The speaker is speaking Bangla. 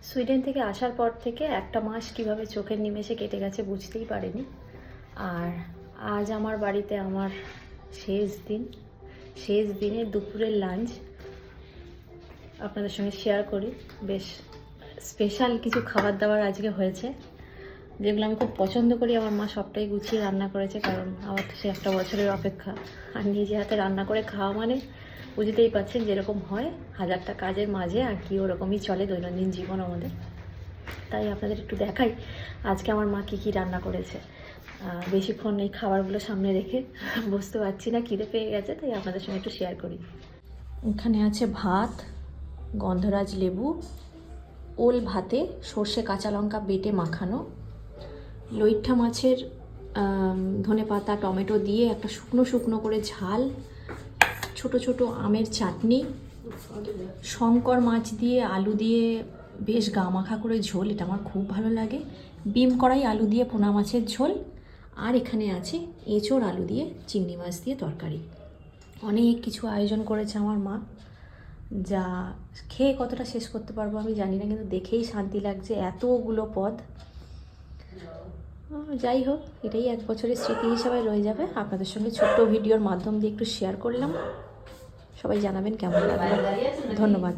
সুইডেন থেকে আসার পর থেকে একটা মাস কিভাবে চোখের নিমেষে কেটে গেছে বুঝতেই পারিনি। আর আজ আমার বাড়িতে আমার শেষ দিনের দুপুরের লাঞ্চ আপনাদের সঙ্গে শেয়ার করি। বেশ স্পেশাল কিছু খাবার দাবার আজকে হয়েছে, যেগুলো আমি খুব পছন্দ করি। আমার মা সবটাই গুছিয়ে রান্না করেছে, কারণ আমার তো সে একটা বছরের অপেক্ষা। আর নিজে হাতে রান্না করে খাওয়া মানে বুঝতেই পারছেন যেরকম হয়, হাজারটা কাজের মাঝে আর কি ওরকমই চলে দৈনন্দিন জীবন আমাদের। তাই আপনাদের একটু দেখাই আজকে আমার মা কী রান্না করেছে। বেশিক্ষণ এই খাবারগুলো সামনে রেখে বুঝতে পারছি না, খিদে পেয়ে গেছে, তাই আপনাদের সঙ্গে একটু শেয়ার করি। এখানে আছে ভাত, গন্ধরাজ লেবু, ওল ভাতে সর্ষে কাঁচা লঙ্কা বেটে মাখানো, লইট্টা মাছের ধনেপাতা টমেটো দিয়ে একটা শুকনো শুকনো করে ঝাল, ছোট ছোট আমের চাটনি, শঙ্কর মাছ দিয়ে আলু দিয়ে বেশ গা মাখা করে ঝোল, এটা আমার খুব ভালো লাগে, বিম কড়াই আলু দিয়ে পোনা মাছের ঝোল, আর এখানে আছে এঁচোড় আলু দিয়ে চিংড়ি মাছ দিয়ে তরকারি। অনেক কিছু আয়োজন করেছে আমার মা, যা খেয়ে কতটা শেষ করতে পারবো আমি জানি না, কিন্তু দেখেই শান্তি লাগছে, এতগুলো পদ। যাই হোক, এটাই এক বছরের স্মৃতি হিসাবে রয়ে যাবে। আপনাদের সঙ্গে ছোট্ট ভিডিওর মাধ্যম দিয়ে একটু শেয়ার করলাম। সবাই জানাবেন কেমন লাগলো। ধন্যবাদ।